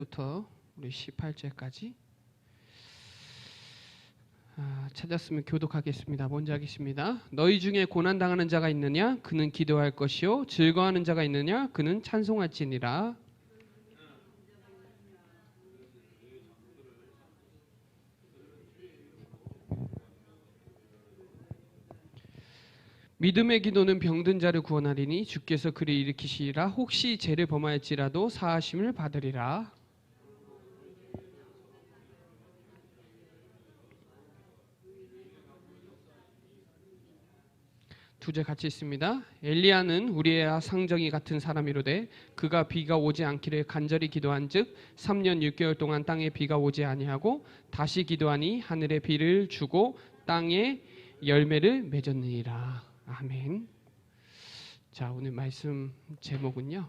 부터 우리 18절까지 찾았으면 교독하겠습니다. 먼저 하겠습니다. 너희 중에 고난당하는 자가 있느냐? 그는 기도할 것이요 즐거워하는 자가 있느냐? 그는 찬송할지니라. 믿음의 기도는 병든 자를 구원하리니 주께서 그를 일으키시리라. 혹시 죄를 범하였지라도 사하심을 받으리라. 두 절 같이 있습니다. 엘리야는 우리의 상정이 같은 사람이로되 그가 비가 오지 않기를 간절히 기도한즉 3년 6개월 동안 땅에 비가 오지 아니하고 다시 기도하니 하늘에 비를 주고 땅에 열매를 맺었느니라. 아멘. 자, 오늘 말씀 제목은요,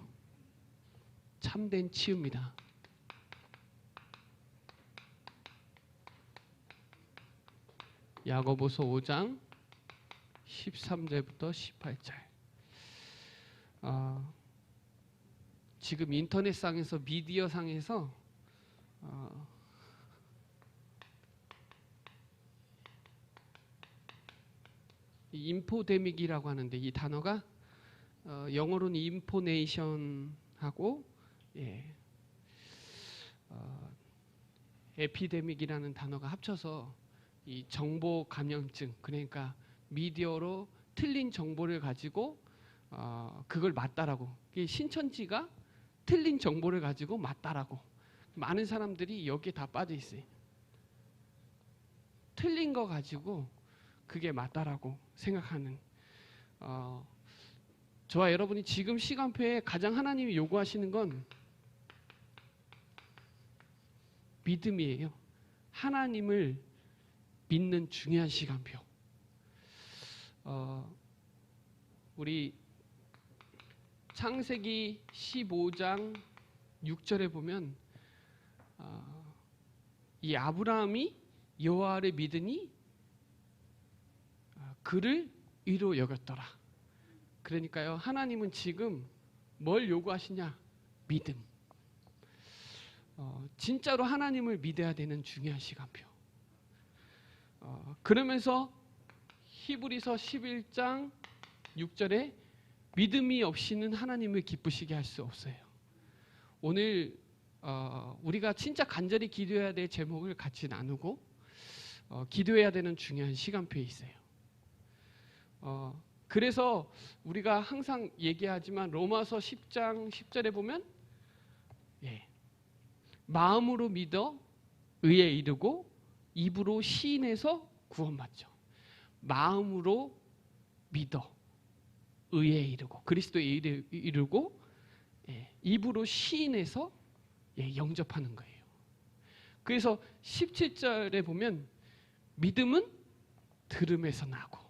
참된 치유입니다. 야고보서 5장 13절부터 18절. 지금 인터넷상에서 미디어상에서 인포데믹이라고 하는데 이 단어가 영어로는 인포네이션하고 에피데믹이라는 단어가 합쳐서 이 정보 감염증, 그러니까 미디어로 틀린 정보를 가지고 그걸 맞다라고, 신천지가 틀린 정보를 가지고 맞다라고 많은 사람들이 여기에 다 빠져 있어요. 틀린 거 가지고 그게 맞다라고 생각하는 저와 여러분이 지금 시간표에 가장 하나님이 요구하시는 건 믿음이에요. 하나님을 믿는 중요한 시간표. 우리 창세기 15장 6절에 보면 이 아브라함이 여호와를 믿으니 그를 의로 여겼더라. 그러니까요, 하나님은 지금 뭘 요구하시냐? 믿음. 진짜로 하나님을 믿어야 되는 중요한 시간표. 그러면서 히브리서 11장 6절에 믿음이 없이는 하나님을 기쁘시게 할 수 없어요. 오늘 우리가 진짜 간절히 기도해야 될 제목을 같이 나누고 기도해야 되는 중요한 시간표에 있어요. 그래서 우리가 항상 얘기하지만 로마서 10장 10절에 보면 마음으로 믿어 의에 이르고 입으로 시인해서 구원받죠. 마음으로 믿어 의에 이르고 그리스도에 이르고 입으로 시인해서 영접하는 거예요. 그래서 17절에 보면 믿음은 들음에서 나고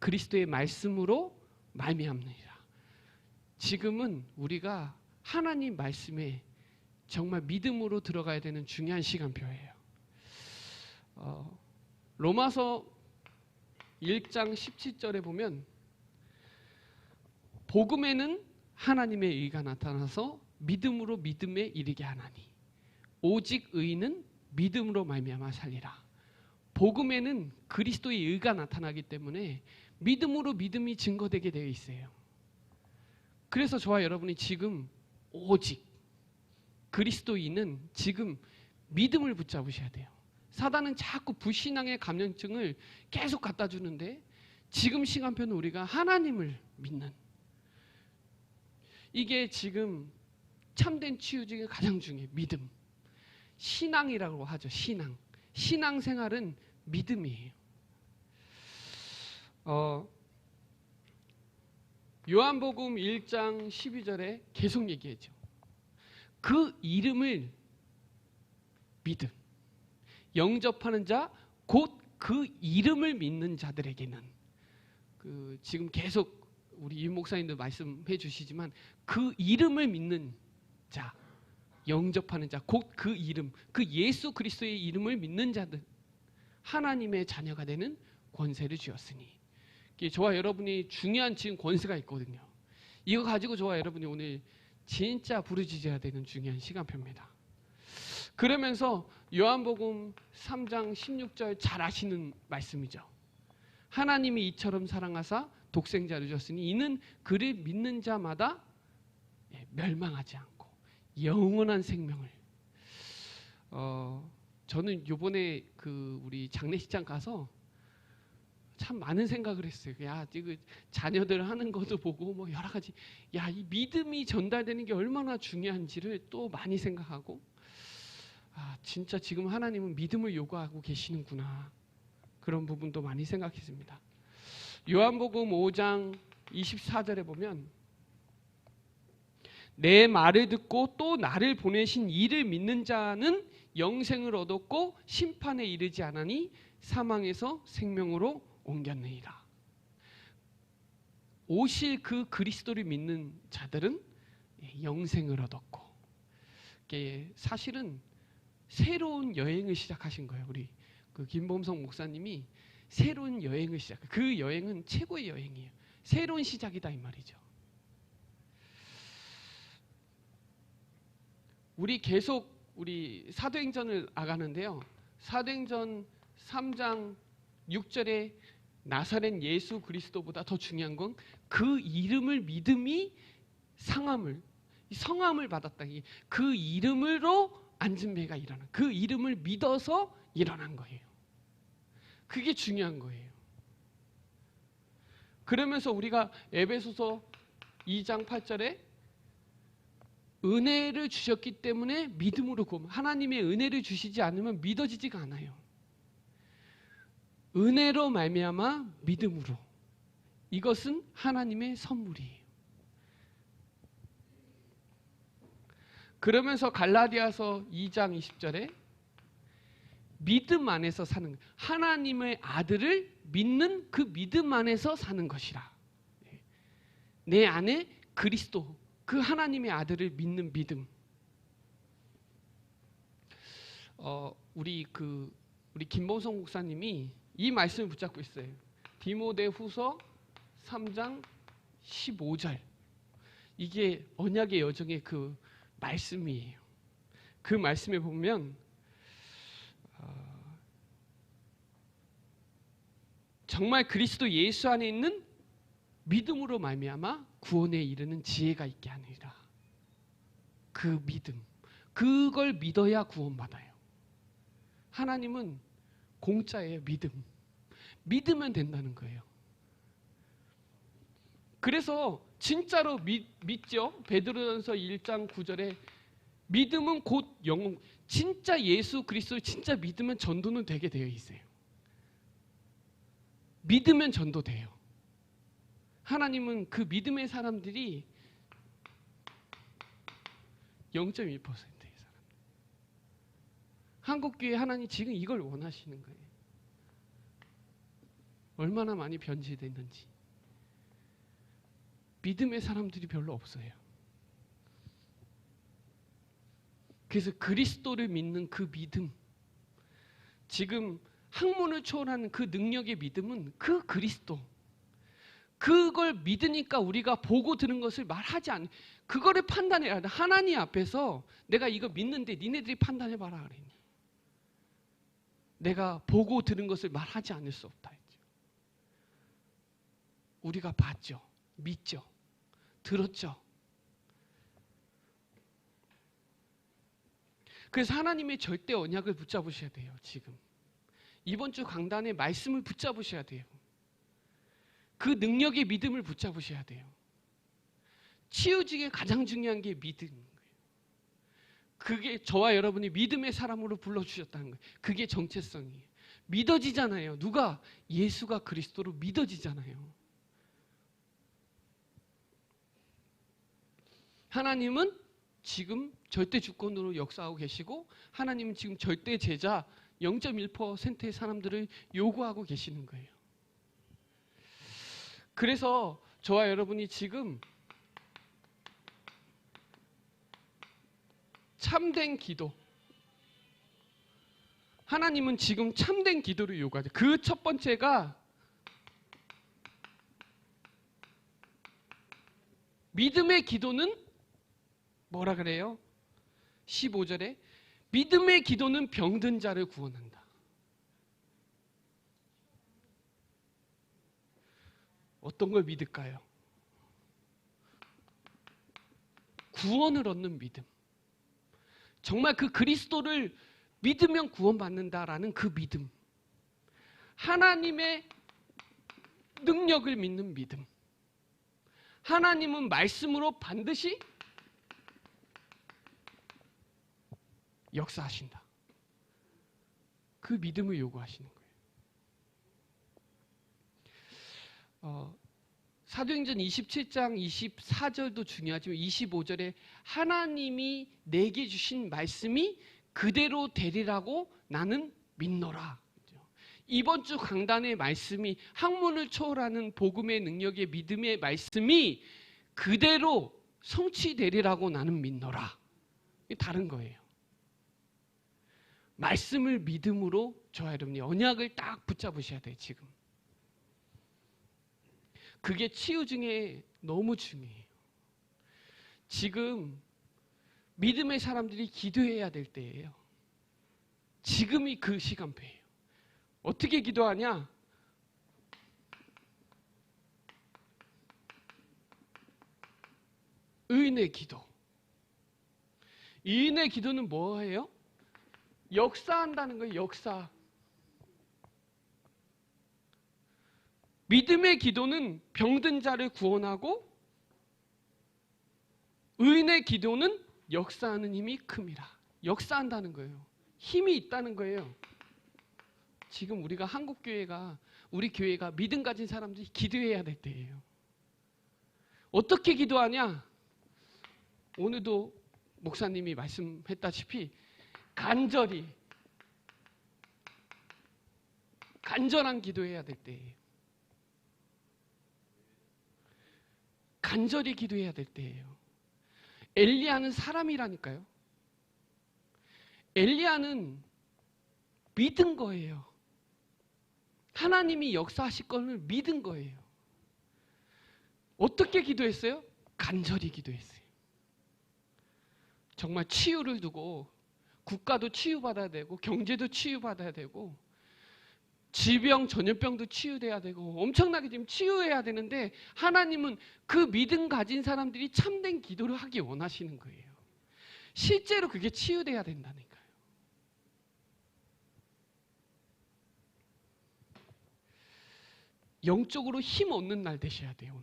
그리스도의 말씀으로 말미암느니라. 지금은 우리가 하나님 말씀에 정말 믿음으로 들어가야 되는 중요한 시간표예요. 로마서 1장 17절에 보면 복음에는 하나님의 의가 나타나서 믿음으로 믿음에 이르게 하나니 오직 의는 믿음으로 말미암아 살리라. 복음에는 그리스도의 의가 나타나기 때문에 믿음으로 믿음이 증거되게 되어 있어요. 그래서 저와 여러분이 지금 오직 그리스도인은 지금 믿음을 붙잡으셔야 돼요. 사단은 자꾸 불신앙의 감염증을 계속 갖다 주는데 지금 시간표는 우리가 하나님을 믿는, 이게 지금 참된 치유 중에 가장 중요해요. 믿음. 신앙이라고 하죠. 신앙생활은 믿음이에요. 요한복음 1장 12절에 계속 얘기했죠. 그 이름을 믿음. 영접하는 자, 곧 그 이름을 믿는 자들에게는, 지금 계속 우리 유 목사님도 말씀해 주시지만 그 이름을 믿는 자, 영접하는 자, 곧 그 이름, 그 예수 그리스도의 이름을 믿는 자들, 하나님의 자녀가 되는 권세를 주었으니. 저와 여러분이 중요한 지금 권세가 있거든요. 이거 가지고 저와 여러분이 오늘 진짜 부르짖어야 되는 중요한 시간표입니다. 그러면서 요한복음 3장 16절 잘 아시는 말씀이죠. 하나님이 이처럼 사랑하사 독생자를 주셨으니 이는 그를 믿는 자마다 멸망하지 않고 영원한 생명을. 저는 요번에 우리 장례식장 가서 참 많은 생각을 했어요. 야, 이거 자녀들 하는 것도 보고 뭐 여러 가지, 야, 이 믿음이 전달되는 게 얼마나 중요한지를 또 많이 생각하고, 아, 진짜 지금 하나님은 믿음을 요구하고 계시는구나. 그런 부분도 많이 생각했습니다. 요한복음 5장 24절에 보면 내 말을 듣고 또 나를 보내신 이를 믿는 자는 영생을 얻었고 심판에 이르지 않으니 사망에서 생명으로 옮겼느니라. 오실 그 그리스도를 믿는 자들은 영생을 얻었고, 사실은 새로운 여행을 시작하신 거예요. 우리 김범성 목사님이 새로운 여행을 시작. 그 여행은 최고의 여행이에요. 새로운 시작이다 이 말이죠. 우리 계속 우리 사도행전을 나가는데요. 사도행전 3장 6절에 나사렛 예수 그리스도보다 더 중요한 건 그 이름을 믿음이 성함을 받았다. 그 이름으로 안진배가 일어난, 그 이름을 믿어서 일어난 거예요. 그게 중요한 거예요. 그러면서 우리가 에베소서 2장 8절에 은혜를 주셨기 때문에 믿음으로 구원. 하나님의 은혜를 주시지 않으면 믿어지지가 않아요. 은혜로 말미암아 믿음으로. 이것은 하나님의 선물이에요. 그러면서 갈라디아서 2장 20절에 믿음 안에서 사는 것. 하나님의 아들을 믿는 그 믿음 안에서 사는 것이라. 내 안에 그리스도, 그 하나님의 아들을 믿는 믿음. 우리 김보성 목사님이 이 말씀을 붙잡고 있어요. 디모데후서 3장 15절. 이게 언약의 여정의 그 말씀이에요. 그 말씀에 보면 정말 그리스도 예수 안에 있는 믿음으로 말미암아 구원에 이르는 지혜가 있게 하느니라. 그 믿음, 그걸 믿어야 구원받아요. 하나님은 공짜예요. 믿으면 된다는 거예요. 그래서 진짜로 믿죠. 베드로전서 1장 9절에 믿음은 곧 영혼. 진짜 예수 그리스도를 진짜 믿으면 전도는 되게 되어 있어요. 믿으면 전도돼요. 하나님은 그 믿음의 사람들이 0.1%의 사람. 한국교회 하나님 지금 이걸 원하시는 거예요. 얼마나 많이 변질됐는지. 믿음의 사람들이 별로 없어요. 그래서 그리스도를 믿는 그 믿음, 지금 학문을 초월하는 그 능력의 믿음은 그 그리스도, 그걸 믿으니까 우리가 보고 들은 것을 말하지 않는, 그거를 판단해야 돼. 하나님 앞에서 내가 이거 믿는데 니네들이 판단해봐라 그랬니. 내가 보고 들은 것을 말하지 않을 수 없다 했죠. 우리가 봤죠, 믿죠, 들었죠. 그래서 하나님의 절대 언약을 붙잡으셔야 돼요. 지금 이번 주 강단의 말씀을 붙잡으셔야 돼요. 그 능력의 믿음을 붙잡으셔야 돼요. 치유직에 가장 중요한 게 믿음인 거예요. 그게 저와 여러분이 믿음의 사람으로 불러주셨다는 거예요. 그게 정체성이에요. 믿어지잖아요. 누가? 예수가 그리스도로 믿어지잖아요. 하나님은 지금 절대 주권으로 역사하고 계시고, 하나님은 지금 절대 제자 0.1%의 사람들을 요구하고 계시는 거예요. 그래서 저와 여러분이 지금 참된 기도, 하나님은 지금 참된 기도를 요구하죠. 그 첫 번째가 믿음의 기도는 뭐라 그래요? 15절에 믿음의 기도는 병든 자를 구원한다. 어떤 걸 믿을까요? 구원을 얻는 믿음. 정말 그 그리스도를 믿으면 구원받는다라는 그 믿음. 하나님의 능력을 믿는 믿음. 하나님은 말씀으로 반드시 역사하신다. 그 믿음을 요구하시는 거예요. 사도행전 27장 24절도 중요하지만 25절에 하나님이 내게 주신 말씀이 그대로 되리라고 나는 믿노라. 이번 주 강단의 말씀이 학문을 초월하는 복음의 능력의 믿음의 말씀이 그대로 성취되리라고 나는 믿노라. 이게 다른 거예요. 말씀을 믿음으로 저와 여러분이 언약을 딱 붙잡으셔야 돼요. 지금. 그게 치유 중에 너무 중요해요. 지금 믿음의 사람들이 기도해야 될 때예요. 지금이 그 시간표예요. 어떻게 기도하냐? 의인의 기도. 의인의 기도는 뭐예요? 역사한다는 거예요. 역사. 믿음의 기도는 병든 자를 구원하고 의인의 기도는 역사하는 힘이 큽니다. 역사한다는 거예요. 힘이 있다는 거예요. 지금 우리가 한국교회가 우리 교회가 믿음 가진 사람들이 기도해야 될 때예요. 어떻게 기도하냐? 오늘도 목사님이 말씀했다시피 간절한 기도해야 될 때예요. 간절히 기도해야 될 때예요. 엘리야는 사람이라니까요. 엘리야는 믿은 거예요. 하나님이 역사하실 것을 믿은 거예요. 어떻게 기도했어요? 간절히 기도했어요. 정말 치유를 두고 국가도 치유받아야 되고 경제도 치유받아야 되고 질병, 전염병도 치유돼야 되고 엄청나게 지금 치유해야 되는데 하나님은 그 믿음 가진 사람들이 참된 기도를 하기 원하시는 거예요. 실제로 그게 치유돼야 된다니까요. 영적으로 힘 얻는 날 되셔야 돼요.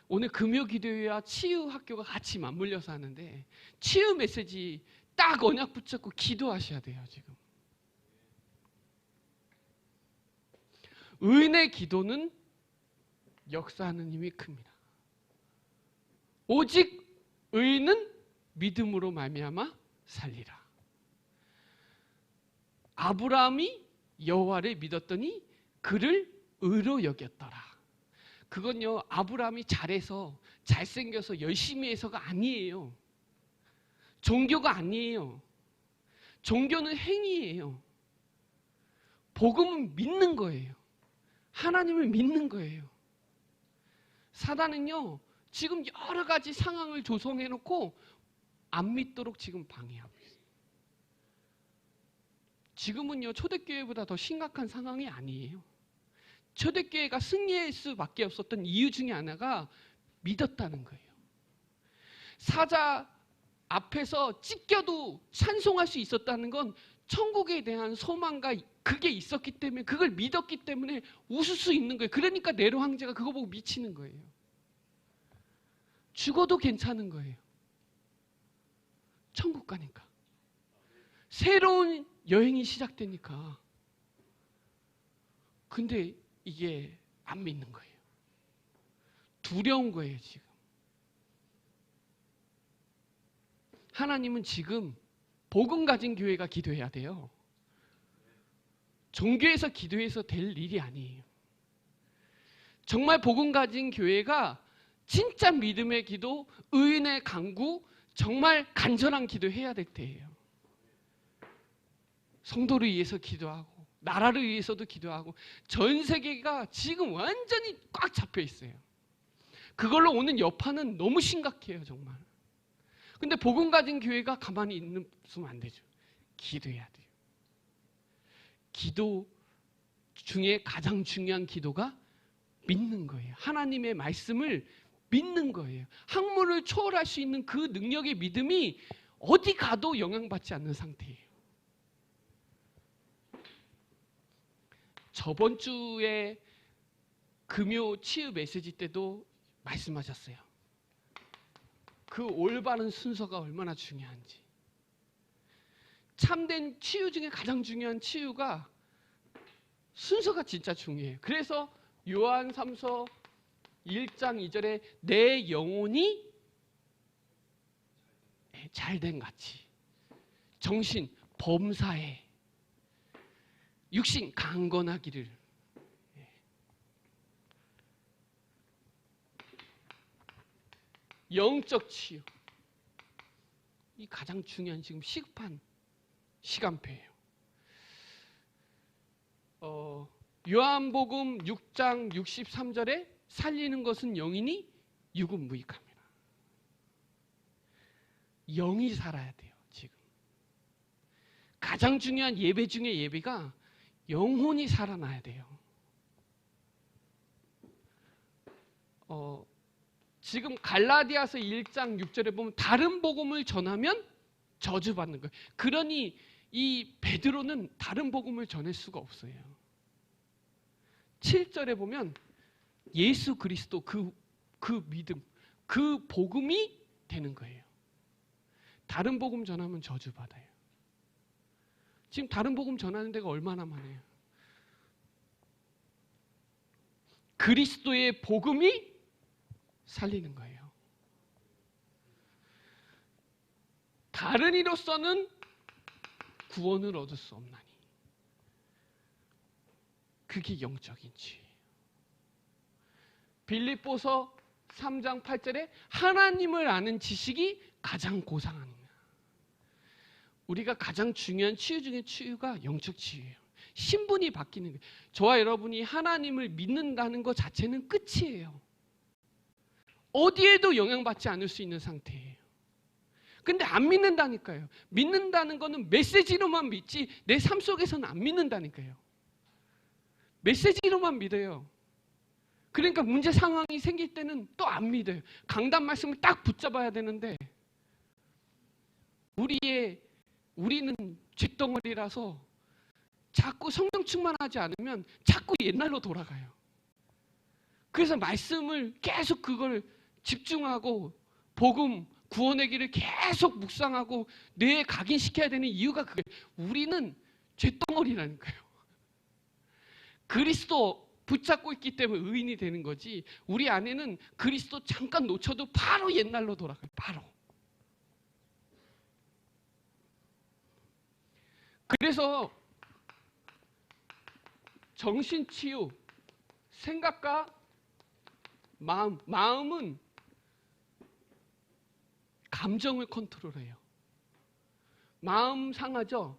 오늘 금요기도회와 치유학교가 같이 맞물려서 하는데 치유 메시지 딱 언약 붙잡고 기도하셔야 돼요. 지금 의인의 기도는 역사하는 힘이 큽니다. 오직 의인은 믿음으로 말미암아 살리라. 아브라함이 여호와를 믿었더니 그를 의로 여겼더라. 그건요, 아브라함이 잘해서 잘생겨서 열심히 해서가 아니에요. 종교가 아니에요. 종교는 행위예요. 복음은 믿는 거예요. 하나님을 믿는 거예요. 사단은요, 지금 여러 가지 상황을 조성해 놓고 안 믿도록 지금 방해하고 있어요. 지금은요, 초대교회보다 더 심각한 상황이 아니에요. 초대교회가 승리할 수밖에 없었던 이유 중에 하나가 믿었다는 거예요. 사자 앞에서 찢겨도 찬송할 수 있었다는 건 천국에 대한 소망과 그게 있었기 때문에, 그걸 믿었기 때문에 웃을 수 있는 거예요. 그러니까 네로 황제가 그거 보고 미치는 거예요. 죽어도 괜찮은 거예요. 천국 가니까. 새로운 여행이 시작되니까. 근데 이게 안 믿는 거예요. 두려운 거예요, 지금. 하나님은 지금 복음 가진 교회가 기도해야 돼요. 종교에서 기도해서 될 일이 아니에요. 정말 복음 가진 교회가 진짜 믿음의 기도, 의인의 간구, 정말 간절한 기도해야 될 때예요. 성도를 위해서 기도하고 나라를 위해서도 기도하고 전 세계가 지금 완전히 꽉 잡혀 있어요. 그걸로 오는 여파는 너무 심각해요, 정말. 근데 복음 가진 교회가 가만히 있으면 안 되죠. 기도해야 돼요. 기도 중에 가장 중요한 기도가 믿는 거예요. 하나님의 말씀을 믿는 거예요. 학문을 초월할 수 있는 그 능력의 믿음이 어디 가도 영향받지 않는 상태예요. 저번 주에 금요 치유 메시지 때도 말씀하셨어요. 그 올바른 순서가 얼마나 중요한지. 참된 치유 중에 가장 중요한 치유가 순서가 진짜 중요해요. 그래서 요한 3서 1장 2절에 내 영혼이 잘된 같이 정신 범사에 육신 강건하기를. 영적 치유, 이 가장 중요한 지금 시급한 시간표예요. 요한복음 6장 63절에 살리는 것은 영이니 육은 무익합니다. 영이 살아야 돼요. 지금 가장 중요한 예배 중에 예배가 영혼이 살아나야 돼요. 지금 갈라디아서 1장 6절에 보면 다른 복음을 전하면 저주받는 거예요. 그러니 이 베드로는 다른 복음을 전할 수가 없어요. 7절에 보면 예수 그리스도 그 믿음, 그 복음이 되는 거예요. 다른 복음 전하면 저주받아요. 지금 다른 복음 전하는 데가 얼마나 많아요. 그리스도의 복음이 살리는 거예요. 다른 이로서는 구원을 얻을 수 없나니 그게 영적인 지혜예요. 빌립보서 3장 8절에 하나님을 아는 지식이 가장 고상하니라. 우리가 가장 중요한 치유 중에 치유가 영적 치유예요. 신분이 바뀌는 거예요. 저와 여러분이 하나님을 믿는다는 것 자체는 끝이에요. 어디에도 영향받지 않을 수 있는 상태예요. 근데 안 믿는다니까요. 믿는다는 거는 메시지로만 믿지 내 삶 속에서는 안 믿는다니까요. 메시지로만 믿어요. 그러니까 문제 상황이 생길 때는 또 안 믿어요. 강단 말씀을 딱 붙잡아야 되는데 우리는 죗덩어리라서 자꾸 성령 충만하지 않으면 자꾸 옛날로 돌아가요. 그래서 말씀을 계속 그걸 집중하고 복음, 구원의 길을 계속 묵상하고 뇌에 각인시켜야 되는 이유가 그게 우리는 죗덩어리라니까요. 그리스도 붙잡고 있기 때문에 의인이 되는 거지 우리 안에는 그리스도 잠깐 놓쳐도 바로 옛날로 돌아가요. 바로. 그래서 정신치유, 생각과 마음은 감정을 컨트롤해요. 마음 상하죠?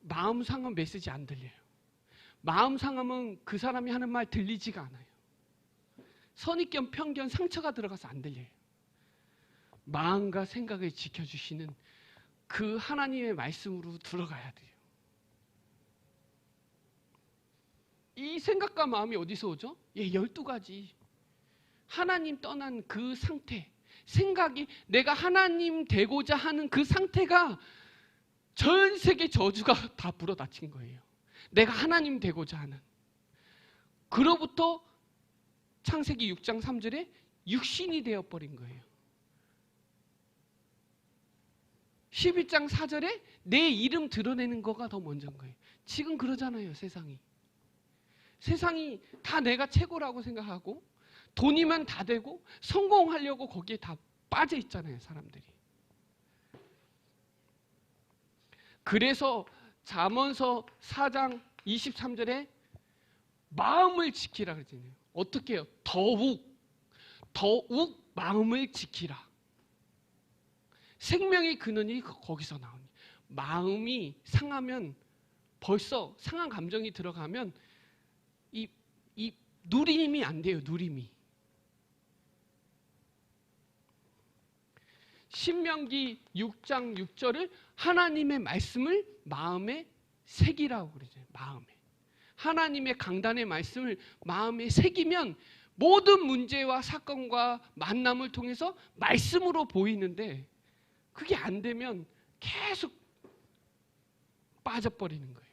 마음 상하면 메시지 안 들려요. 마음 상하면 그 사람이 하는 말 들리지가 않아요. 선입견, 편견, 상처가 들어가서 안 들려요. 마음과 생각을 지켜주시는 그 하나님의 말씀으로 들어가야 돼요. 이 생각과 마음이 어디서 오죠? 12가지. 하나님 떠난 그 상태, 생각이 내가 하나님 되고자 하는 그 상태가 전 세계 저주가 다 불어닥친 거예요. 내가 하나님 되고자 하는. 그로부터 창세기 6장 3절에 육신이 되어버린 거예요. 11장 4절에 내 이름 드러내는 거가 더 먼저인 거예요. 지금 그러잖아요, 세상이. 세상이 다 내가 최고라고 생각하고 돈이면 다 되고 성공하려고 거기에 다 빠져 있잖아요, 사람들이. 그래서 잠언서 4장 23절에 마음을 지키라 그러잖아요. 어떻게 해요? 더욱 마음을 지키라. 생명의 근원이 거기서 나오니. 마음이 상하면 벌써 상한 감정이 들어가면 이 누림이 안 돼요. 누림이. 신명기 6장 6절을 하나님의 말씀을 마음에 새기라고 그러죠. 마음에. 하나님의 강단의 말씀을 마음에 새기면 모든 문제와 사건과 만남을 통해서 말씀으로 보이는데 그게 안 되면 계속 빠져버리는 거예요.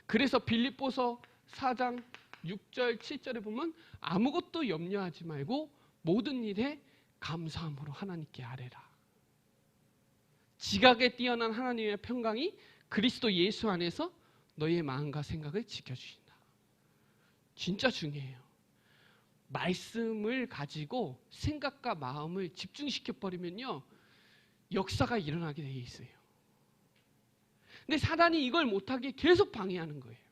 그래서 빌립보서 4장 6절 7절에 보면 아무것도 염려하지 말고 모든 일에 감사함으로 하나님께 아뢰라. 지각에 뛰어난 하나님의 평강이 그리스도 예수 안에서 너희의 마음과 생각을 지켜주신다. 진짜 중요해요. 말씀을 가지고 생각과 마음을 집중시켜버리면요 역사가 일어나게 돼 있어요. 근데 사단이 이걸 못하게 계속 방해하는 거예요.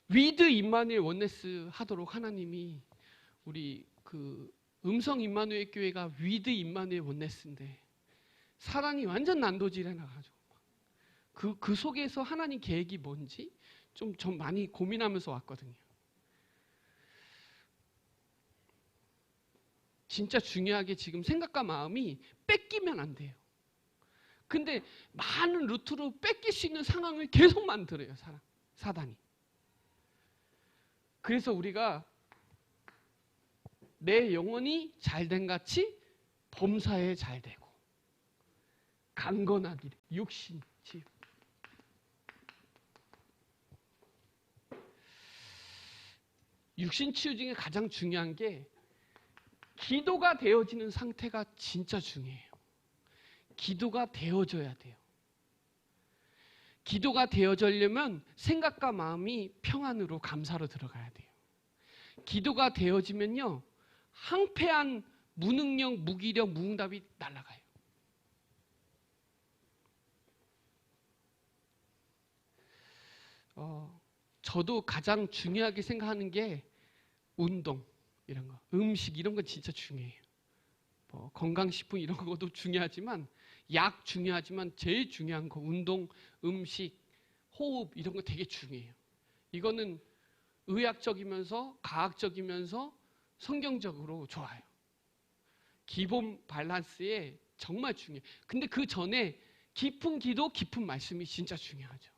위드 임마누엘 원네스 하도록 하나님이 우리 그 음성 임마누엘 교회가 위드 임마누엘 원네스인데 사단이 완전 난도질해 나가지고 그 속에서 하나님 계획이 뭔지 좀 많이 고민하면서 왔거든요. 진짜 중요하게 지금 생각과 마음이 뺏기면 안 돼요. 근데 많은 루트로 뺏길 수 있는 상황을 계속 만들어요. 사단이. 그래서 우리가 내 영혼이 잘된 같이 범사에 잘되고 강건하기를 육신 치유. 육신 치유 중에 가장 중요한 게 기도가 되어지는 상태가 진짜 중요해요. 기도가 되어져야 돼요. 기도가 되어지려면 생각과 마음이 평안으로 감사로 들어가야 돼요. 기도가 되어지면요 항폐한 무능력, 무기력, 무응답이 날아가요. 저도 가장 중요하게 생각하는 게 운동 이런 거, 음식 이런 거 진짜 중요해요. 건강식품 이런 것도 중요하지만 약 중요하지만 제일 중요한 거 운동, 음식, 호흡 이런 거 되게 중요해요. 이거는 의학적이면서 과학적이면서 성경적으로 좋아요. 기본 밸런스에 정말 중요해요. 근데 그 전에 깊은 기도, 깊은 말씀이 진짜 중요하죠.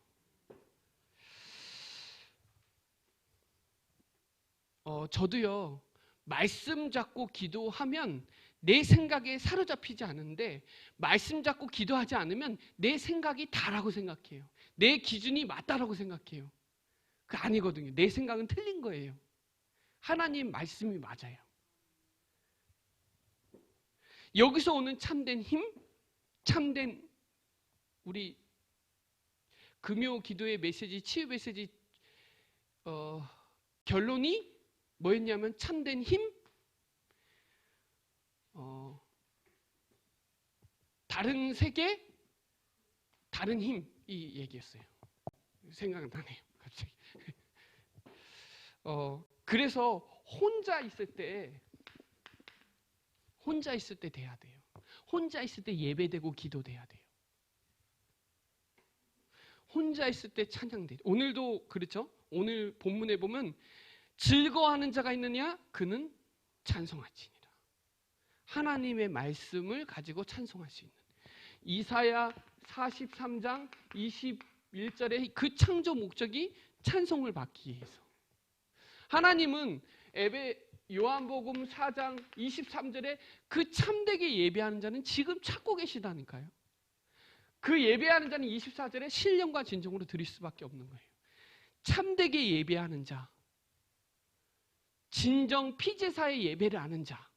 저도요 말씀 잡고 기도하면 내 생각에 사로잡히지 않은데 말씀 잡고 기도하지 않으면 내 생각이 다라고 생각해요. 내 기준이 맞다라고 생각해요. 그거 아니거든요. 내 생각은 틀린 거예요. 하나님 말씀이 맞아요. 여기서 오는 참된 힘, 참된 우리 금요 기도의 메시지, 치유 메시지 결론이 뭐였냐면 참된 힘, 다른 세계, 다른 힘 이 얘기였어요. 생각나네요. 갑자기. 그래서 혼자 있을 때 돼야 돼요. 혼자 있을 때 예배되고 기도돼야 돼요. 혼자 있을 때 찬양돼요. 오늘도 그렇죠? 오늘 본문에 보면 즐거워하는 자가 있느냐? 그는 찬송할지니라. 하나님의 말씀을 가지고 찬송할 수 있는 이사야 43장 21절의 그 창조 목적이 찬송을 받기 위해서. 하나님은 요한복음 4장 23절에 그 참되게 예배하는 자는 지금 찾고 계시다니까요. 그 예배하는 자는 24절에 신령과 진정으로 드릴 수밖에 없는 거예요. 참되게 예배하는 자, 진정 피제사의 예배를 아는 자,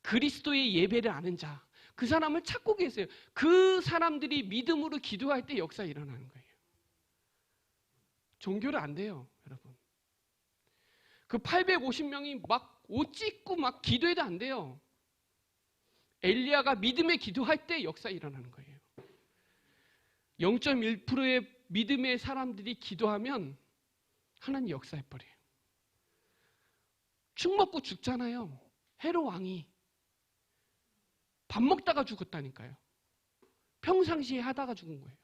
그리스도의 예배를 아는 자, 그 사람을 찾고 계세요. 그 사람들이 믿음으로 기도할 때 역사 일어나는 거예요. 종교를 안 돼요, 여러분. 그 850명이 막 옷 찢고 막 기도해도 안 돼요. 엘리야가 믿음의 기도할 때 역사 일어나는 거예요. 0.1%의 믿음의 사람들이 기도하면 하나님 역사해버려요. 죽 먹고 죽잖아요. 헤롯 왕이 밥 먹다가 죽었다니까요. 평상시에 하다가 죽은 거예요.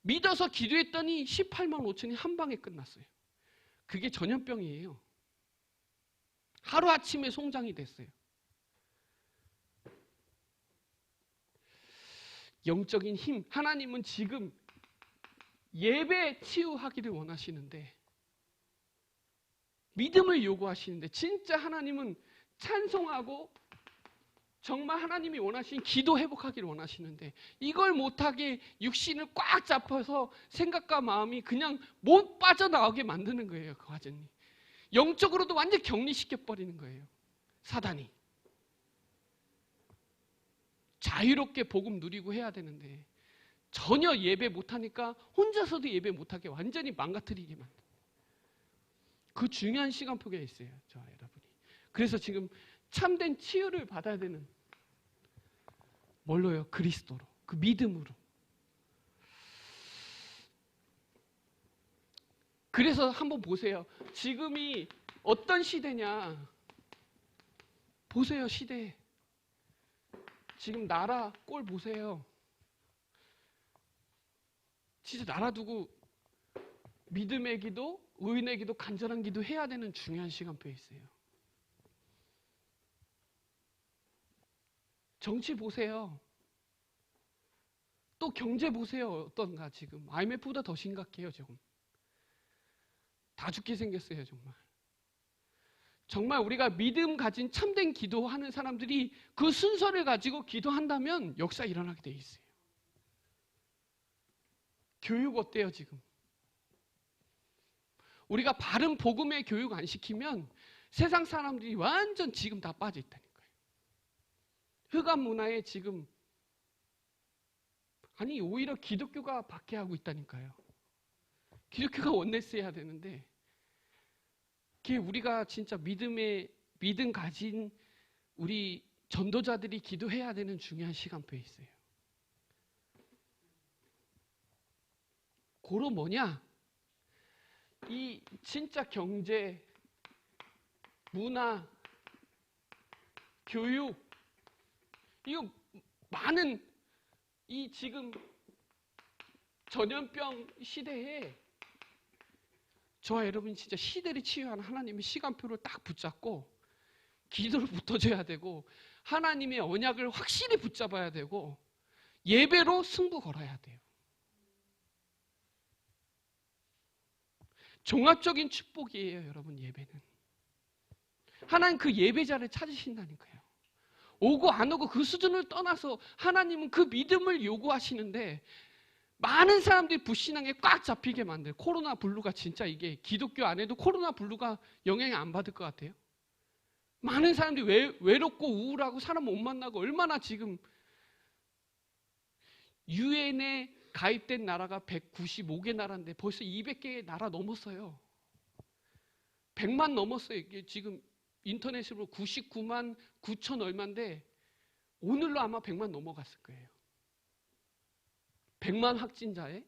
믿어서 기도했더니 18만 5천이 한 방에 끝났어요. 그게 전염병이에요. 하루아침에 송장이 됐어요. 영적인 힘, 하나님은 지금 예배 치유하기를 원하시는데, 믿음을 요구하시는데, 진짜 하나님은 찬송하고 정말 하나님이 원하시는 기도 회복하기를 원하시는데, 이걸 못하게 육신을 꽉 잡아서 생각과 마음이 그냥 못 빠져나오게 만드는 거예요. 그 과정이 영적으로도 완전히 격리시켜버리는 거예요. 사단이 자유롭게 복음 누리고 해야 되는데 전혀 예배 못하니까 혼자서도 예배 못하게 완전히 망가뜨리게 만든, 그 중요한 시간표가 있어요. 저 여러분이. 그래서 지금 참된 치유를 받아야 되는, 뭘로요? 그리스도로, 그 믿음으로. 그래서 한번 보세요. 지금이 어떤 시대냐 보세요. 시대 지금 나라 꼴 보세요. 진짜 나라 두고 믿음의 기도, 의인의 기도, 간절한 기도 해야 되는 중요한 시간표에 있어요. 정치 보세요. 또 경제 보세요. 어떤가 지금. IMF보다 더 심각해요. 지금. 다 죽게 생겼어요. 정말. 정말 우리가 믿음 가진 참된 기도하는 사람들이 그 순서를 가지고 기도한다면 역사 일어나게 돼 있어요. 교육 어때요 지금? 우리가 바른 복음의 교육 안 시키면 세상 사람들이 완전 지금 다 빠져 있다니까요. 흑암 문화에 지금, 아니 오히려 기독교가 박해하고 있다니까요. 기독교가 원네스 해야 되는데, 그게 우리가 진짜 믿음 가진 우리 전도자들이 기도해야 되는 중요한 시간표에 있어요. 고로 뭐냐? 이 진짜 경제, 문화, 교육, 이거 많은 이 지금 전염병 시대에 저와 여러분이 진짜 시대를 치유하는 하나님의 시간표를 딱 붙잡고 기도를 붙어줘야 되고, 하나님의 언약을 확실히 붙잡아야 되고, 예배로 승부 걸어야 돼요. 종합적인 축복이에요. 여러분, 예배는 하나님 그 예배자를 찾으신다니까요. 오고 안 오고 그 수준을 떠나서 하나님은 그 믿음을 요구하시는데, 많은 사람들이 불신앙에 꽉 잡히게 만들, 코로나 블루가 진짜 이게 기독교 안에도 코로나 블루가 영향을 안 받을 것 같아요. 많은 사람들이 외롭고 우울하고 사람 못 만나고, 얼마나 지금 유엔에 가입된 나라가 195개 나라인데 벌써 200개의 나라 넘었어요. 100만 넘었어요. 이게 지금 인터넷으로 99만 9천 얼마인데 오늘로 아마 100만 넘어갔을 거예요. 100만 확진자에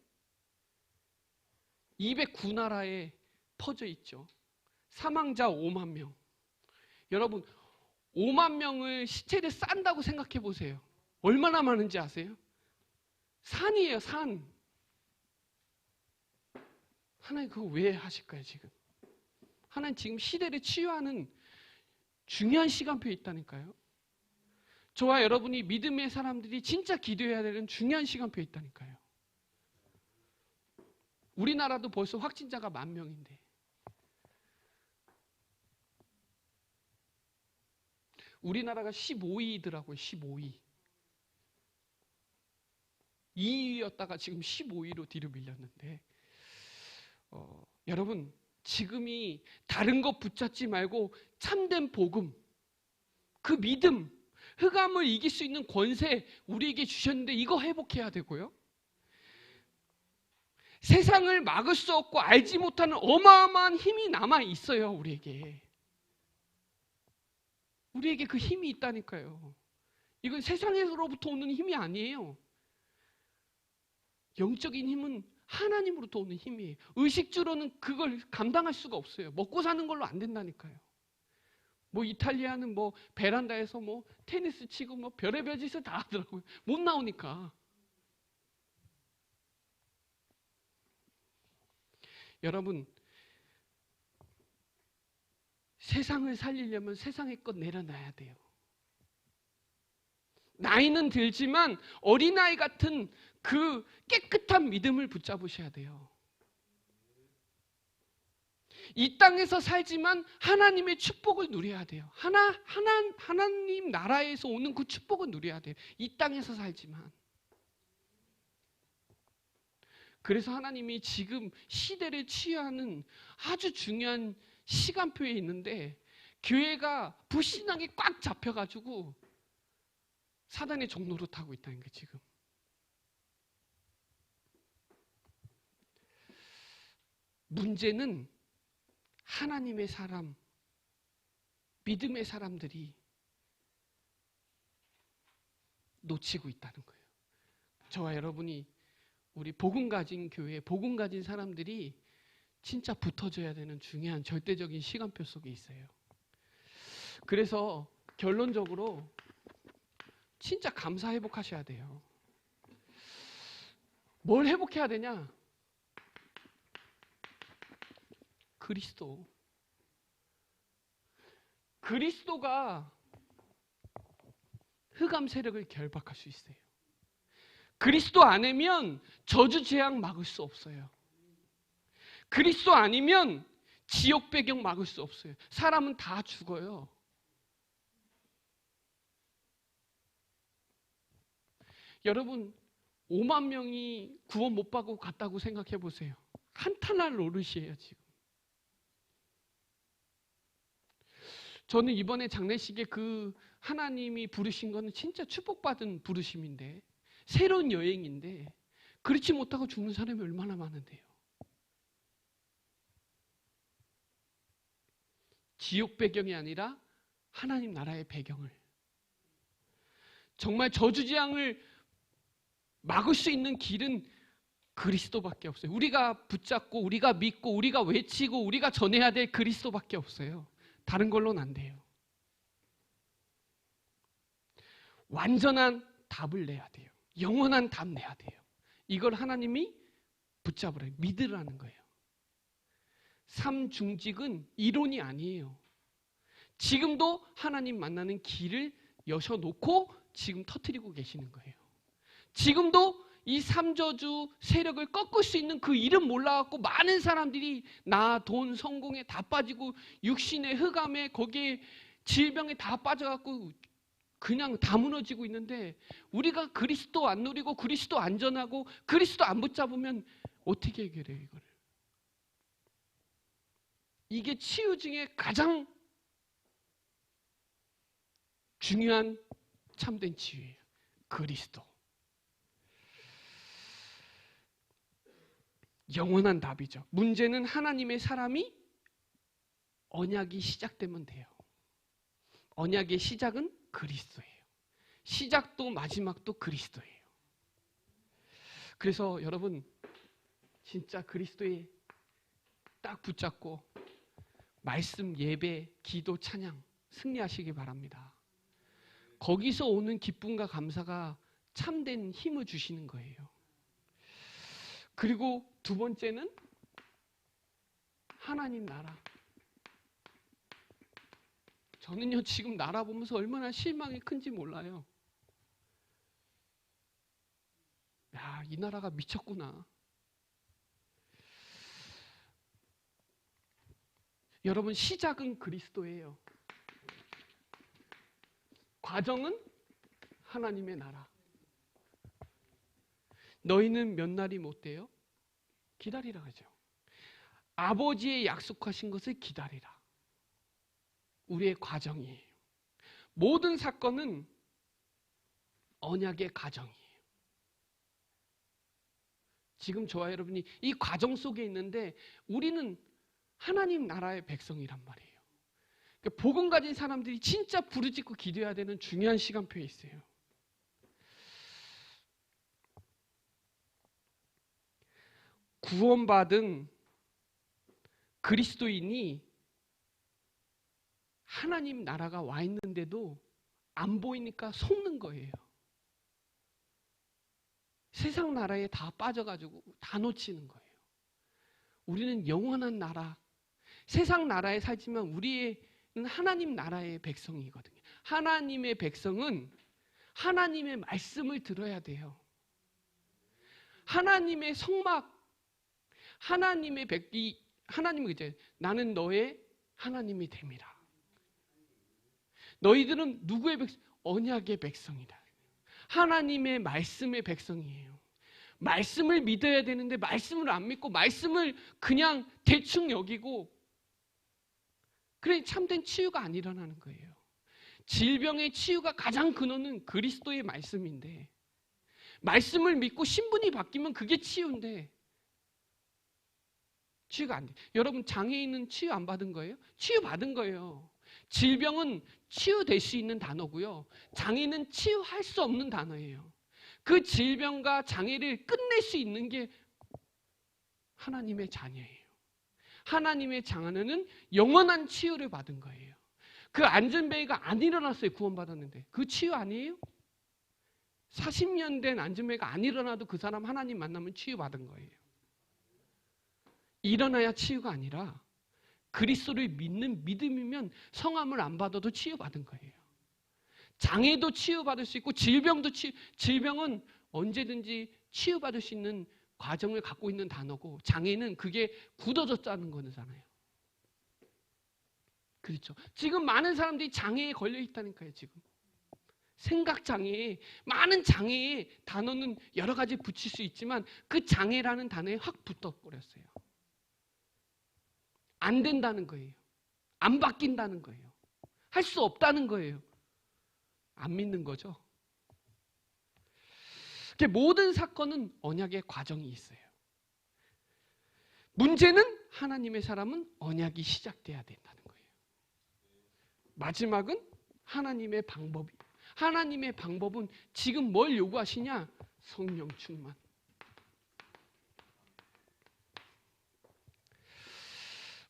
209나라에 퍼져 있죠. 사망자 5만 명. 여러분 5만 명을 시체를 싼다고 생각해 보세요. 얼마나 많은지 아세요? 산이에요, 산. 하나님 그거 왜 하실까요, 지금? 하나님 지금 시대를 치유하는 중요한 시간표에 있다니까요. 저와 여러분이 믿음의 사람들이 진짜 기도해야 되는 중요한 시간표에 있다니까요. 우리나라도 벌써 확진자가 10,000명인데, 우리나라가 15위더라고요. 15위. 2위였다가 지금 15위로 뒤로 밀렸는데, 여러분 지금이 다른 것 붙잡지 말고 참된 복음, 그 믿음, 흑암을 이길 수 있는 권세 우리에게 주셨는데 이거 회복해야 되고요. 세상을 막을 수 없고 알지 못하는 어마어마한 힘이 남아 있어요. 우리에게 그 힘이 있다니까요. 이건 세상에서로부터 오는 힘이 아니에요. 영적인 힘은 하나님으로부터 오는 힘이에요. 의식주로는 그걸 감당할 수가 없어요. 먹고 사는 걸로 안 된다니까요. 뭐 이탈리아는 뭐 베란다에서 뭐 테니스 치고 뭐 별의별 짓을 다 하더라고요. 못 나오니까. 여러분 세상을 살리려면 세상의 것 내려놔야 돼요. 나이는 들지만 어린아이 같은 그 깨끗한 믿음을 붙잡으셔야 돼요. 이 땅에서 살지만 하나님의 축복을 누려야 돼요. 하나님 나라에서 오는 그 축복을 누려야 돼요. 이 땅에서 살지만. 그래서 하나님이 지금 시대를 치유하는 아주 중요한 시간표에 있는데, 교회가 불신앙에 꽉 잡혀가지고 사단의 종로로 타고 있다는 게 지금. 문제는 하나님의 사람, 믿음의 사람들이 놓치고 있다는 거예요. 저와 여러분이 우리 복음 가진 교회, 복음 가진 사람들이 진짜 붙어줘야 되는 중요한 절대적인 시간표 속에 있어요. 그래서 결론적으로 진짜 감사 회복하셔야 돼요. 뭘 회복해야 되냐? 그리스도. 그리스도가 흑암 세력을 결박할 수 있어요. 그리스도 아니면 저주 재앙 막을 수 없어요. 그리스도 아니면 지옥 배경 막을 수 없어요. 사람은 다 죽어요. 여러분 5만 명이 구원 못 받고 갔다고 생각해 보세요. 한탄할 노릇이에요 지금. 저는 이번에 장례식에 그 하나님이 부르신 거는 진짜 축복받은 부르심인데, 새로운 여행인데 그렇지 못하고 죽는 사람이 얼마나 많은데요. 지옥 배경이 아니라 하나님 나라의 배경을, 정말 저주재앙을 막을 수 있는 길은 그리스도밖에 없어요. 우리가 붙잡고 우리가 믿고 우리가 외치고 우리가 전해야 될 그리스도밖에 없어요. 다른 걸로는 안 돼요. 완전한 답을 내야 돼요. 영원한 답 내야 돼요. 이걸 하나님이 붙잡으래요. 믿으라는 거예요. 삼중직은 이론이 아니에요. 지금도 하나님 만나는 길을 여셔놓고 지금 터뜨리고 계시는 거예요. 지금도 이 삼저주 세력을 꺾을 수 있는 그 이름 몰라갖고 많은 사람들이 나, 돈, 성공에 다 빠지고 육신의 흑암에 거기에 질병에 다 빠져갖고 그냥 다 무너지고 있는데, 우리가 그리스도 안 누리고 그리스도 안 전하고 그리스도 안 붙잡으면 어떻게 해결해요 이거를? 이게 치유 중에 가장 중요한 참된 치유예요. 그리스도. 영원한 답이죠. 문제는 하나님의 사람이 언약이 시작되면 돼요. 언약의 시작은 그리스도예요. 시작도 마지막도 그리스도예요. 그래서 여러분 진짜 그리스도에 딱 붙잡고 말씀, 예배, 기도, 찬양 승리하시기 바랍니다. 거기서 오는 기쁨과 감사가 참된 힘을 주시는 거예요. 그리고 두 번째는 하나님 나라. 저는요 지금 나라 보면서 얼마나 실망이 큰지 몰라요. 야, 이 나라가 미쳤구나. 여러분 시작은 그리스도예요. 과정은 하나님의 나라. 너희는 몇 날이 못 돼요? 기다리라 하죠. 아버지의 약속하신 것을 기다리라. 우리의 과정이에요. 모든 사건은 언약의 과정이에요. 지금 저와 여러분이 이 과정 속에 있는데 우리는 하나님 나라의 백성이란 말이에요. 그러니까 복음 가진 사람들이 진짜 부르짖고 기도해야 되는 중요한 시간표에 있어요. 구원받은 그리스도인이 하나님 나라가 와 있는데도 안 보이니까 속는 거예요. 세상 나라에 다 빠져가지고 다 놓치는 거예요. 우리는 영원한 나라, 세상 나라에 살지만 우리의 하나님 나라의 백성이거든요. 하나님의 백성은 하나님의 말씀을 들어야 돼요. 하나님의 성막, 하나님의 하나님은 이제 나는 너의 하나님이 됨이라. 너희들은 누구의 백성? 언약의 백성이다. 하나님의 말씀의 백성이에요. 말씀을 믿어야 되는데 말씀을 안 믿고 말씀을 그냥 대충 여기고, 그래 참된 치유가 안 일어나는 거예요. 질병의 치유가 가장 근원은 그리스도의 말씀인데, 말씀을 믿고 신분이 바뀌면 그게 치유인데 치유가 안 돼. 여러분 장애인은 치유 안 받은 거예요? 치유 받은 거예요. 질병은 치유될 수 있는 단어고요. 장애는 치유할 수 없는 단어예요. 그 질병과 장애를 끝낼 수 있는 게 하나님의 자녀예요. 하나님의 자녀는 영원한 치유를 받은 거예요. 그 안전뱅이가 안 일어났어요. 구원받았는데. 그 치유 아니에요? 40년 된 안전뱅이가 안 일어나도 그 사람 하나님 만나면 치유받은 거예요. 일어나야 치유가 아니라 그리스도를 믿는 믿음이면 성함을 안 받아도 치유받은 거예요. 장애도 치유받을 수 있고 질병도 질병은 언제든지 치유받을 수 있는 과정을 갖고 있는 단어고, 장애는 그게 굳어졌다는 거잖아요. 그렇죠. 지금 많은 사람들이 장애에 걸려 있다니까요. 지금 생각장애, 많은 장애의 단어는 여러 가지 붙일 수 있지만 그 장애라는 단어에 확 붙어버렸어요. 안 된다는 거예요. 안 바뀐다는 거예요. 할 수 없다는 거예요. 안 믿는 거죠. 모든 사건은 언약의 과정이 있어요. 문제는 하나님의 사람은 언약이 시작돼야 된다는 거예요. 마지막은 하나님의 방법이. 하나님의 방법은 지금 뭘 요구하시냐? 성령 충만.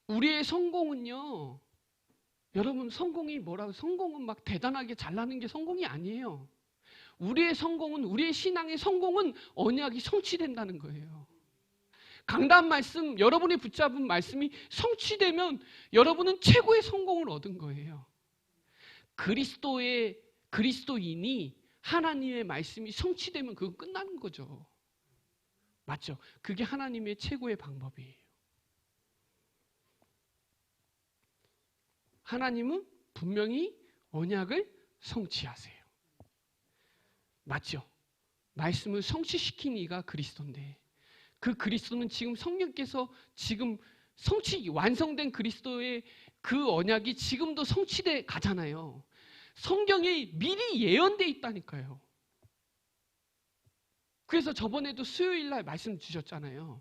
우리의 성공은요, 여러분 성공이 뭐라고? 성공은 막 대단하게 잘나는 게 성공이 아니에요. 우리의 성공은, 우리의 신앙의 성공은 언약이 성취된다는 거예요. 강단 말씀, 여러분이 붙잡은 말씀이 성취되면 여러분은 최고의 성공을 얻은 거예요. 그리스도인이 하나님의 말씀이 성취되면 그건 끝나는 거죠. 맞죠? 그게 하나님의 최고의 방법이에요. 하나님은 분명히 언약을 성취하세요. 맞죠? 말씀을 성취시킨 이가 그리스도인데, 그 그리스도는 지금 성령께서 지금 완성된 그리스도의 그 언약이 지금도 성취돼 가잖아요. 성경에 미리 예언돼 있다니까요. 그래서 저번에도 수요일 날 말씀 주셨잖아요.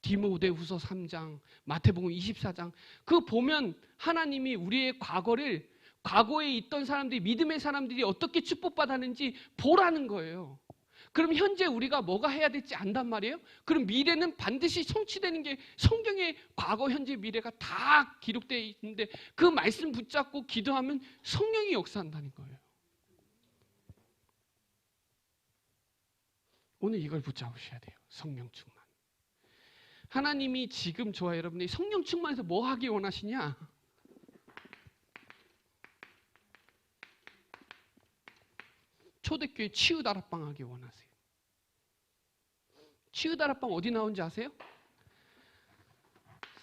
디모데후서 3장, 마태복음 24장. 그거 보면 하나님이 우리의 과거에 있던 사람들이, 믿음의 사람들이 어떻게 축복받았는지 보라는 거예요. 그럼 현재 우리가 뭐가 해야 될지 안단 말이에요? 그럼 미래는 반드시 성취되는 게 성경의 과거, 현재, 미래가 다 기록되어 있는데 그 말씀 붙잡고 기도하면 성령이 역사한다는 거예요. 오늘 이걸 붙잡으셔야 돼요. 성령 충만. 하나님이 지금 저와 여러분이 성령 충만해서 뭐 하기 원하시냐? 초대교회 치유다락방 하기 원하세요. 치유다락방 어디 나온지 아세요?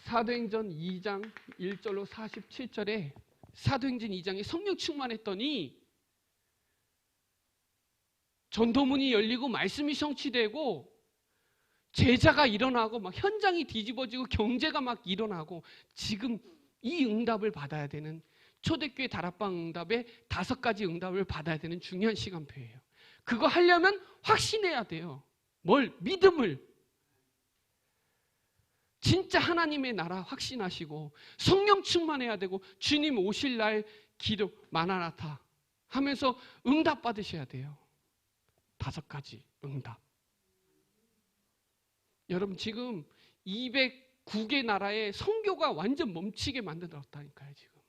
사도행전 2장 1절로 47절에 사도행전 2장에 성령 충만했더니 전도문이 열리고 말씀이 성취되고 제자가 일어나고 막 현장이 뒤집어지고 경제가 막 일어나고, 지금 이 응답을 받아야 되는, 초대교회 다락방 응답에 5가지 응답을 받아야 되는 중요한 시간표예요. 그거 하려면 확신해야 돼요. 뭘? 믿음을. 진짜 하나님의 나라 확신하시고 성령 충만해야 되고, 주님 오실 날 기도 마나나타 하면서 응답 받으셔야 돼요. 5가지 응답. 여러분 지금 209개 나라의 선교가 완전 멈추게 만들었다니까요. 지금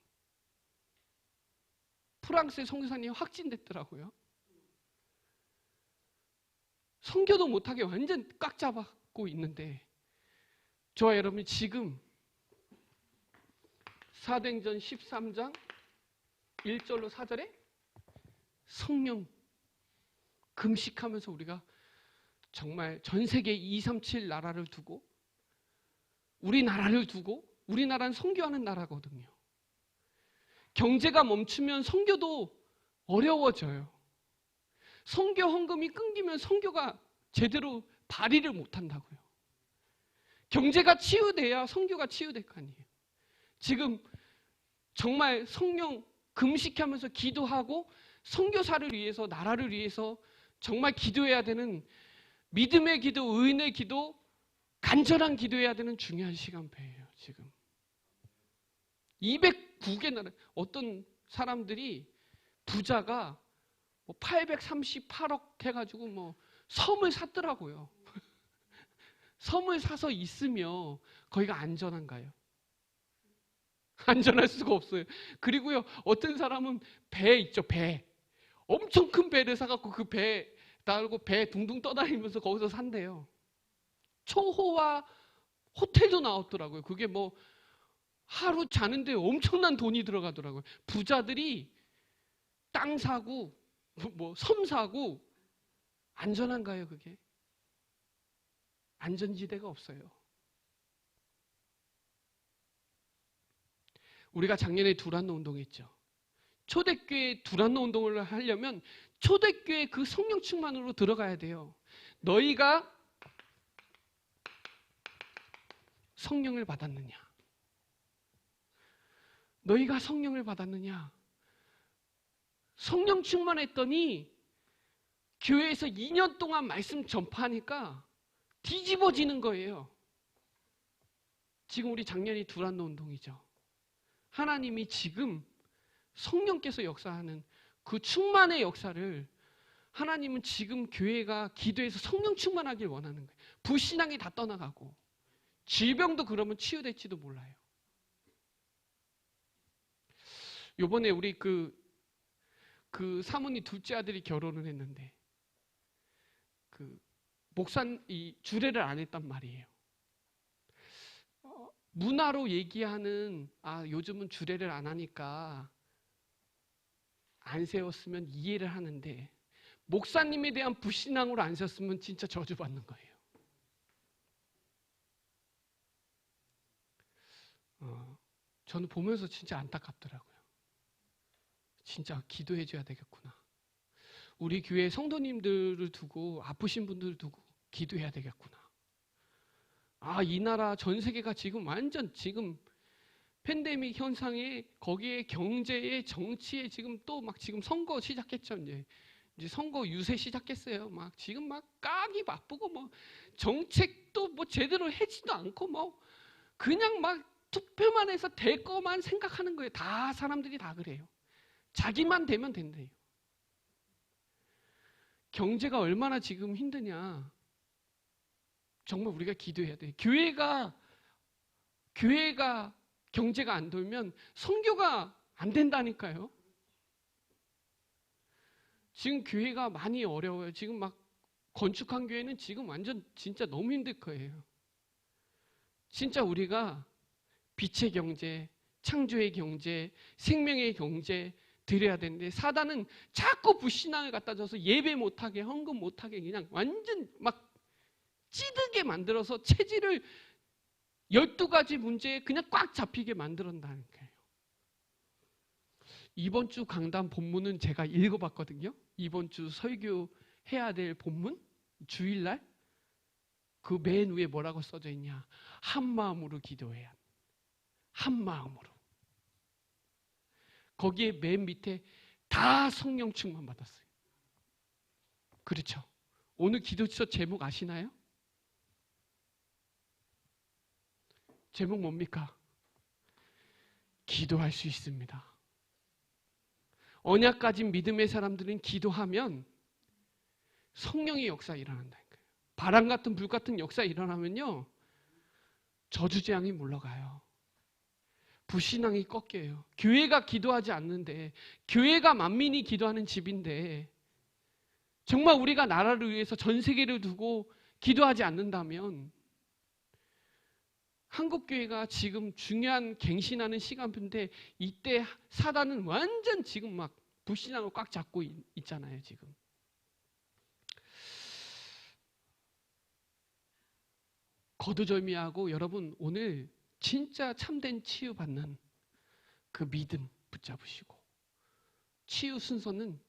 프랑스의 선교사님이 확진됐더라고요. 선교도 못하게 완전 꽉 잡고 있는데, 저와 여러분이 지금 사도행전 13장 1절로 4절에 성령 금식하면서 우리가 정말 전 세계 237 나라를 두고 우리나라를 두고 우리나라는 선교하는 나라거든요. 경제가 멈추면 선교도 어려워져요. 선교 헌금이 끊기면 선교가 제대로 발휘를 못한다고요. 경제가 치유돼야 선교가 치유될 거 아니에요. 지금 정말 성령 금식하면서 기도하고 선교사를 위해서 나라를 위해서 정말 기도해야 되는 믿음의 기도, 의인의 기도, 간절한 기도해야 되는 중요한 시간표예요. 지금 209개 나라, 어떤 사람들이 부자가 뭐 838억 해가지고 뭐 섬을 샀더라고요. 섬을 사서 있으며 거기가 안전한가요? 안전할 수가 없어요. 그리고요, 어떤 사람은 배 있죠, 배. 엄청 큰 배를 사갖고 그 배 달고 배 둥둥 떠다니면서 거기서 산대요. 초호화 호텔도 나왔더라고요. 그게 뭐 하루 자는데 엄청난 돈이 들어가더라고요. 부자들이 땅 사고 뭐 섬 사고 안전한가요, 그게? 안전지대가 없어요. 우리가 작년에 두란노 운동했죠. 초대교회 두란노 운동을 하려면 초대교회 그 성령 충만으로 들어가야 돼요. 너희가 성령을 받았느냐? 너희가 성령을 받았느냐? 성령 충만했더니 교회에서 2년 동안 말씀 전파하니까 뒤집어지는 거예요. 지금 우리 작년이 두란노 운동이죠. 하나님이 지금 성령께서 역사하는 그 충만의 역사를 하나님은 지금 교회가 기도해서 성령 충만하길 원하는 거예요. 불신앙이 다 떠나가고 질병도 그러면 치유될지도 몰라요. 요번에 우리 그 사모님 둘째 아들이 결혼을 했는데 이 주례를 안 했단 말이에요. 문화로 얘기하는 요즘은 주례를 안 하니까 안 세웠으면 이해를 하는데 목사님에 대한 불신앙으로 안 세웠으면 진짜 저주받는 거예요. 저는 보면서 진짜 안타깝더라고요. 진짜 기도해줘야 되겠구나. 우리 교회 성도님들을 두고 아프신 분들을 두고 기도해야 되겠구나. 이 나라 전 세계가 지금 완전 지금 팬데믹 현상에 거기에 경제에 정치에 지금 또 막 지금 선거 시작했죠. 이제 선거 유세 시작했어요. 막 지금 막 까기 바쁘고 뭐 정책도 뭐 제대로 해지도 않고 뭐 그냥 막 투표만 해서 될 거만 생각하는 거예요. 다 사람들이 다 그래요. 자기만 되면 된대요. 경제가 얼마나 지금 힘드냐. 정말 우리가 기도해야 돼요. 교회가 경제가 안 돌면 선교가 안 된다니까요. 지금 교회가 많이 어려워요. 지금 막 건축한 교회는 지금 완전 진짜 너무 힘들 거예요. 진짜 우리가 빛의 경제, 창조의 경제, 생명의 경제 드려야 되는데 사단은 자꾸 불신앙을 갖다 줘서 예배 못하게, 헌금 못하게 그냥 완전 막 찌들게 만들어서 체질을 12가지 문제에 그냥 꽉 잡히게 만들었다는 거예요. 이번 주 강단 본문은 제가 읽어봤거든요. 이번 주 설교해야 될 본문, 주일날 그 맨 위에 뭐라고 써져 있냐. 한 마음으로 기도해야 합니다. 한 마음으로. 거기에 맨 밑에 다 성령 충만 받았어요. 그렇죠. 오늘 기도처 제목 아시나요? 제목 뭡니까? 기도할 수 있습니다. 언약 가진 믿음의 사람들은 기도하면 성령의 역사 일어난다는 거예요. 바람 같은 불 같은 역사 일어나면요. 저주재앙이 물러가요. 불신앙이 꺾여요. 교회가 기도하지 않는데 교회가 만민이 기도하는 집인데 정말 우리가 나라를 위해서 전 세계를 두고 기도하지 않는다면 한국교회가 지금 중요한 갱신하는 시간인데 이때 사단은 완전 지금 막 불신앙을 꽉 잡고 있잖아요. 지금 거두절미하고 여러분 오늘 진짜 참된 치유받는 그 믿음 붙잡으시고, 치유 순서는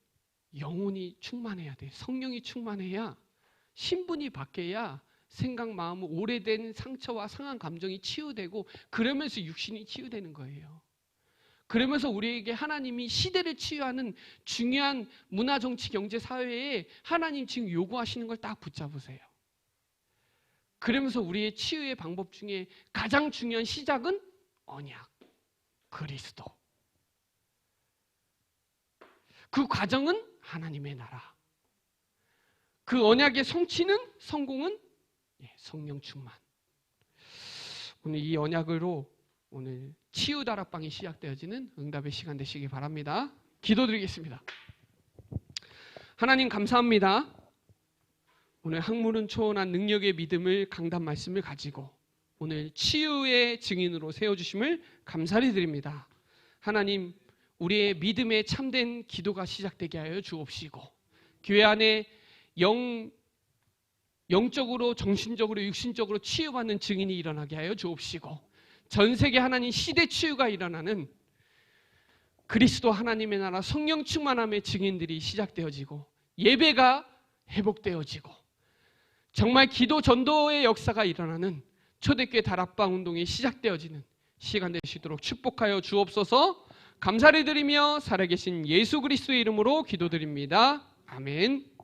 영혼이 충만해야 돼. 성령이 충만해야, 신분이 바뀌어야 생각, 마음, 오래된 상처와 상한 감정이 치유되고, 그러면서 육신이 치유되는 거예요. 그러면서 우리에게 하나님이 시대를 치유하는 중요한 문화, 정치, 경제, 사회에 하나님 지금 요구하시는 걸 딱 붙잡으세요. 그러면서 우리의 치유의 방법 중에 가장 중요한 시작은 언약, 그리스도. 그 과정은 하나님의 나라. 그 언약의 성취는, 성공은 성령 충만. 오늘 이 언약으로 오늘 치유 다락방이 시작되어지는 응답의 시간 되시기 바랍니다. 기도드리겠습니다. 하나님 감사합니다. 오늘 학문은 초월한 능력의 믿음을, 강단 말씀을 가지고 오늘 치유의 증인으로 세워주심을 감사히 드립니다. 하나님, 우리의 믿음의 참된 기도가 시작되게 하여 주옵시고, 교회 안에 영적으로, 정신적으로, 육신적으로 치유받는 증인이 일어나게 하여 주옵시고, 전 세계 하나님 시대 치유가 일어나는 그리스도 하나님의 나라 성령 충만함의 증인들이 시작되어지고, 예배가 회복되어지고, 정말 기도 전도의 역사가 일어나는 초대교회 다락방 운동이 시작되어지는 시간 되시도록 축복하여 주옵소서. 감사를 드리며 살아계신 예수 그리스도의 이름으로 기도드립니다. 아멘.